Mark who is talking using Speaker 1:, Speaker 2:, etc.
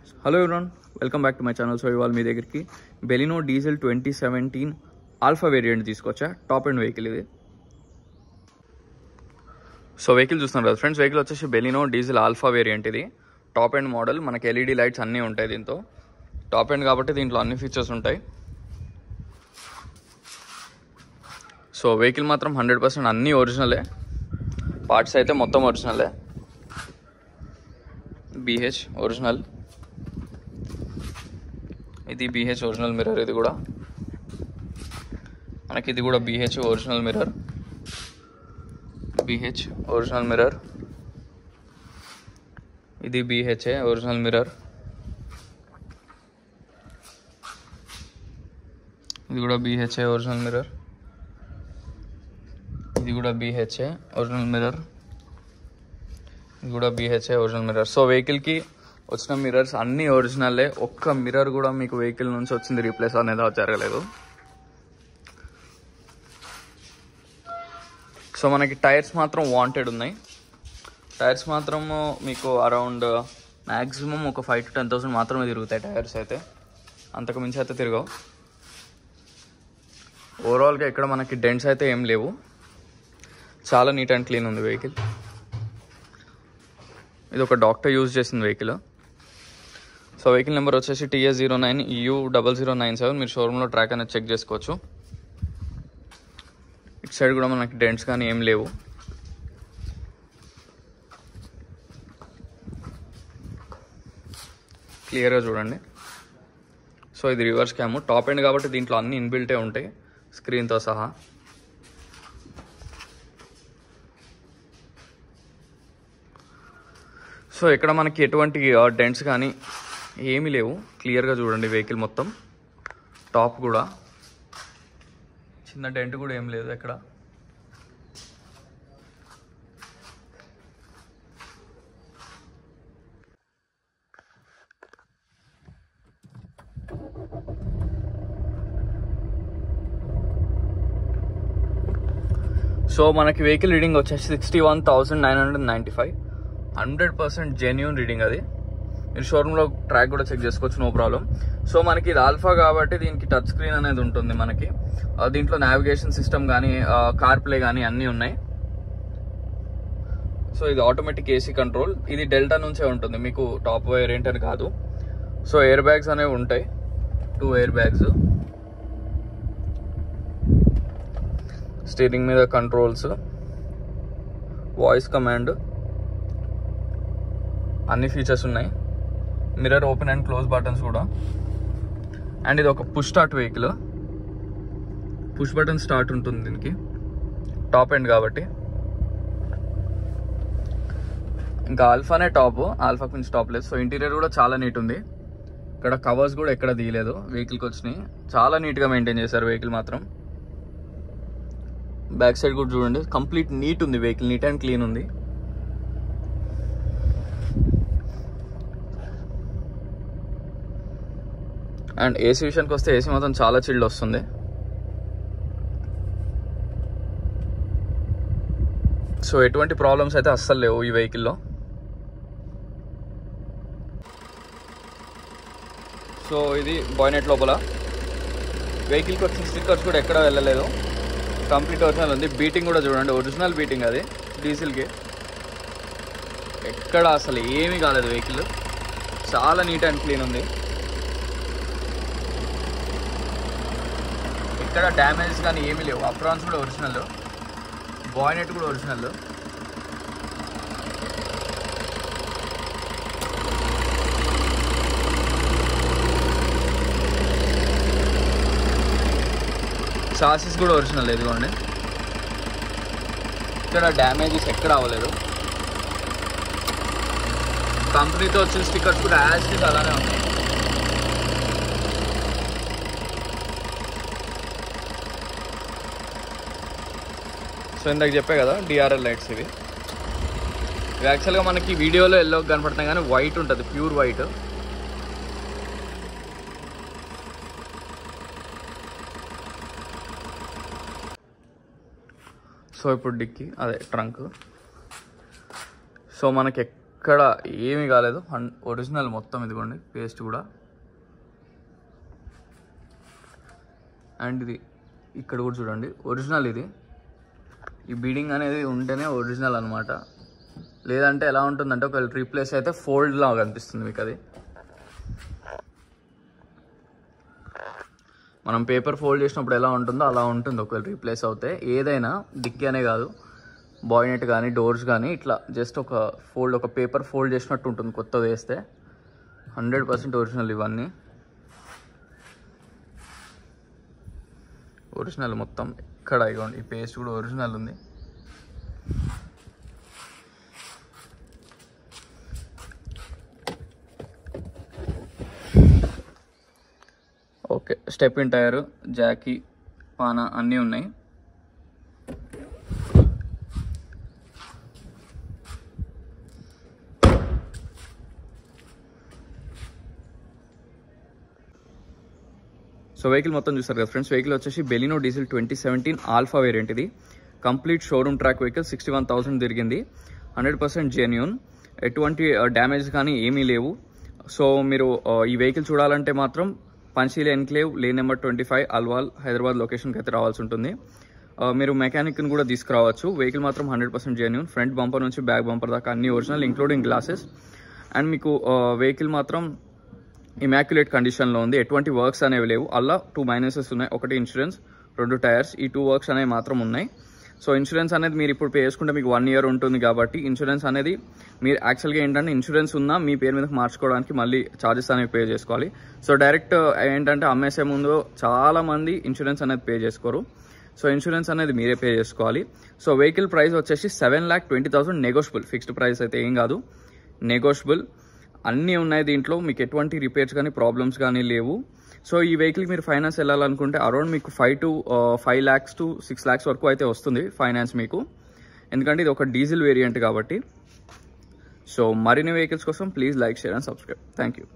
Speaker 1: Hello everyone, welcome back to my channel. So ఇవాళ మీ దగ్గరికి Baleno diesel 2017 alpha variant తీసుకొచ్చా. Top and vehicle ఇది. So vehicle చూస్తున్నారు కదా ఫ్రెండ్స్, వెహికల్ వచ్చేసి బెలినో డీజిల్ ఆల్ఫా వేరియంట్. ఇది టాప్ అండ్ మోడల్. మనకి ఎల్ఈడి లైట్స్ అన్నీ ఉంటాయి దీంతో. టాప్ అండ్ కాబట్టి దీంట్లో అన్ని ఫీచర్స్ ఉంటాయి. సో వెహికల్ మాత్రం 100% అన్నీ ఒరిజినలే. పార్ట్స్ అయితే మొత్తం ఒరిజినలే. BH original. ఇది BH ఒరిజినల్ మిర్రర్. ఇది కూడా మనకి ఇది కూడా BH original mirror. BH original mirror. ఇది BH ఒరిజినల్ మిర్రర్. ఇది కూడా BH ఒరిజినల్ మిర్రర్. ఇది కూడా BH ఒరిజినల్ మిర్రర్. ఇది కూడా BH ఒరిజినల్ మిర్రర్. సో వెహికల్కి వచ్చిన మిర్రర్స్ అన్నీ ఒరిజినల్లే. ఒక్క మిర్రర్ కూడా మీకు వెహికల్ నుంచి వచ్చింది రీప్లేస్ అనేది జరగలేదు. సో మనకి టైర్స్ మాత్రం వాంటెడ్ ఉన్నాయి. టైర్స్ మాత్రం మీకు అరౌండ్ మ్యాక్సిమం ఒక 5,000 to 10,000 మాత్రమే తిరుగుతాయి టైర్స్ అయితే. అంతకు మించి అయితే తిరగవు. ఓవరాల్గా ఇక్కడ మనకి డెంట్స్ అయితే ఏం లేవు. చాలా నీట్ అండ్ క్లీన్ ఉంది వెహికల్. ఇది ఒక డాక్టర్ యూజ్ చేసిన వెహికల్. సో వెహికల్ నెంబర్ వచ్చేసి TS09EU0097. మీరు షోరూంలో ట్రాక్ అనేది చెక్ చేసుకోవచ్చు. ఇటు సైడ్ కూడా మనకి డెంట్స్ కానీ ఏం లేవు. క్లియర్గా చూడండి. సో ఇది రివర్స్ క్యామ్. టాప్ ఎండ్ కాబట్టి దీంట్లో అన్ని ఇన్బిల్టే ఉంటాయి స్క్రీన్తో సహా. సో ఇక్కడ మనకి ఎటువంటి డెంట్స్ కానీ ఏమీ లేవు. క్లియర్గా చూడండి వెహికల్ మొత్తం. టాప్ కూడా చిన్న డెంట్ కూడా ఏం లేదు ఎక్కడ. సో మనకి వెహికల్ రీడింగ్ వచ్చేసి 61,995. 100% జెన్యూన్ రీడింగ్ అది. మీరు షోరూంలో ట్రాక్ కూడా చెక్ చేసుకోవచ్చు, నో ప్రాబ్లం. సో మనకి ఇది ఆల్ఫా కాబట్టి దీనికి టచ్ స్క్రీన్ అనేది ఉంటుంది. మనకి దీంట్లో నావిగేషన్ సిస్టమ్ కానీ కార్ ప్లే కానీ అన్నీ ఉన్నాయి. సో ఇది ఆటోమేటిక్ AC కంట్రోల్. ఇది డెల్టా నుంచే ఉంటుంది, మీకు టాప్ వేరియంట్ అని కాదు. సో ఎయిర్ బ్యాగ్స్ అనేవి ఉంటాయి, 2 ఎయిర్ బ్యాగ్స్. స్టీరింగ్ మీద కంట్రోల్స్, వాయిస్ కమాండ్, అన్ని ఫీచర్స్ ఉన్నాయి. Mirror open and close buttons కూడా. అండ్ ఇది ఒక push start vehicle. Push button start ఉంటుంది దీనికి, టాప్ ఎండ్ కాబట్టి. ఇంకా ఆల్ఫానే టాప్, ఆల్ఫా కొంచెం టాప్ లేదు. సో ఇంటీరియర్ కూడా చాలా నీట్ ఉంది. ఇక్కడ కవర్స్ కూడా ఎక్కడ తీయలేదు వెహికల్కి వచ్చినాయి. చాలా నీట్గా మెయింటైన్ చేశారు వెహికల్ మాత్రం. బ్యాక్ సైడ్ కూడా చూడండి, కంప్లీట్ నీట్ ఉంది వెహికల్. నీట్ అండ్ క్లీన్ ఉంది. అండ్ AC విషయానికి వస్తే AC మాత్రం చాలా చిల్డ్ వస్తుంది. సో ఎటువంటి ప్రాబ్లమ్స్ అయితే అస్సలు లేవు ఈ వెహికల్లో. సో ఇది బాయ్నెట్ లోపల. వెహికల్కి వచ్చిన స్టిక్కర్స్ కూడా ఎక్కడ వెళ్ళలేదు, కంప్లీట్ ఒరిజినల్ ఉంది. బీటింగ్ కూడా చూడండి, ఒరిజినల్ బీటింగ్ అది డీజిల్కి. ఎక్కడ అసలు ఏమీ కాలేదు వెహికల్. చాలా నీట్ అండ్ క్లీన్ ఉంది. ఇక్కడ డ్యామేజెస్ కానీ ఏమీ లేవు. అప్రాన్స్ కూడా ఒరిజినల్, బాయ్నెట్ కూడా ఒరిజినల్. సాసిస్ కూడా ఒరిజినల్. ఇదిగోండి, ఇక్కడ డ్యామేజెస్ ఎక్కడ అవ్వలేదు. కంపెనీతో వచ్చిన స్టిక్కర్స్ కూడా యాజ్ ఇట్ అలానే ఉన్నాయి. సో ఇందాక చెప్పా కదా DRL లైట్స్ ఇవి. యాక్చువల్గా మనకి వీడియోలో ఎల్లో కనపడుతున్నాయి కానీ వైట్ ఉంటుంది, ప్యూర్ వైట్. సో ఇప్పుడు డిక్కీ, అదే ట్రంక్. సో మనకి ఇక్కడ ఏమీ కాలేదు, ఒరిజినల్ మొత్తం. ఇదిగోండి పేస్ట్ కూడా. అండ్ ఇది ఇక్కడ కూడా చూడండి ఒరిజినల్. ఇది ఈ బీడింగ్ అనేది ఉంటేనే ఒరిజినల్ అనమాట. లేదంటే ఎలా ఉంటుందంటే ఒకవేళ రీప్లేస్ అయితే ఫోల్డ్ లాగా అనిపిస్తుంది మీకు. అది మనం పేపర్ ఫోల్డ్ చేసినప్పుడు ఎలా ఉంటుందో అలా ఉంటుంది ఒకవేళ రీప్లేస్ అవుతే. ఏదైనా డిక్కీ అనే కాదు, బాయ్నెట్ కానీ డోర్స్ కానీ ఇట్లా జస్ట్ ఒక ఫోల్డ్, ఒక పేపర్ ఫోల్డ్ చేసినట్టు ఉంటుంది కొత్తది వేస్తే. 100% ఒరిజినల్ ఇవన్నీ. ఒరిజినల్ మొత్తం. ఇక్కడ ఇవ్వండి ఈ పేస్ట్ కూడా ఒరిజినల్ ఉంది. Okay, stepney tyre, jack, పానా అన్నీ ఉన్నాయి. సో వెహికల్ మొత్తం చూస్తారు కదా ఫ్రెండ్స్. వెహికల్ వచ్చేసి బెలినో డీజిల్ 2017 ఆల్ఫా వేరియంట్. ఇది కంప్లీట్ షోరూమ్ ట్రాక్ వెహికల్. 61,000 తిరిగింది. 100% జెన్యూన్. ఎటువంటి డ్యామేజ్ కానీ ఏమీ లేవు. సో మీరు ఈ వెహికల్ చూడాలంటే మాత్రం Panchila enclave, lane number 25, Alwal, Hyderabad లొకేషన్కి అయితే రావాల్సి ఉంటుంది. మీరు మెకానిక్ని కూడా తీసుకురావచ్చు. వెహికల్ మాత్రం 100% జెన్యూన్. ఫ్రంట్ బంపర్ నుంచి బ్యాక్ బంపర్ దాకా అన్ని ఒరిజినల్, ఇంక్లూడింగ్ గ్లాసెస్. అండ్ మీకు వెహికల్ మాత్రం ఇమాక్యులేట్ కండిషన్లో ఉంది. ఎటువంటి వర్క్స్ అనేవి లేవు. అలా 2 మైనసెస్ ఉన్నాయి. ఒకటి ఇన్సూరెన్స్, 2 టైర్స్. ఈ 2 వర్క్స్ అనేవి మాత్రం ఉన్నాయి. సో ఇన్సూరెన్స్ అనేది మీరు ఇప్పుడు పే చేసుకుంటే మీకు 1 year ఉంటుంది కాబట్టి ఇన్సూరెన్స్ అనేది మీరు యాక్చువల్గా ఏంటంటే ఇన్సూరెన్స్ ఉన్నా మీ పేరు మీదకి మార్చుకోవడానికి మళ్ళీ ఛార్జెస్ అనేవి పే చేసుకోవాలి. సో డైరెక్ట్ ఏంటంటే అమ్మేసే ముందు చాలా మంది ఇన్సూరెన్స్ అనేది పే చేసుకోరు. సో ఇన్సూరెన్స్ అనేది మీరే పే చేసుకోవాలి. సో వెహికల్ ప్రైస్ వచ్చేసి 7,20,000 నెగోషియబుల్. ఫిక్స్డ్ ప్రైస్ అయితే ఏం కాదు, నెగోషియబుల్. అన్నీ ఉన్నాయి దీంట్లో. మీకు ఎటువంటి రిపేర్స్ కానీ ప్రాబ్లమ్స్ కానీ లేవు. సో ఈ వెహికల్కి మీరు ఫైనాన్స్ వెళ్ళాలనుకుంటే అరౌండ్ మీకు 5 lakhs to 6 lakhs వరకు అయితే వస్తుంది ఫైనాన్స్ మీకు. ఎందుకంటే ఇది ఒక డీజిల్ వేరియంట్ కాబట్టి. సో మరిన్ని వెహికల్స్ కోసం please like, share and subscribe. Thank you.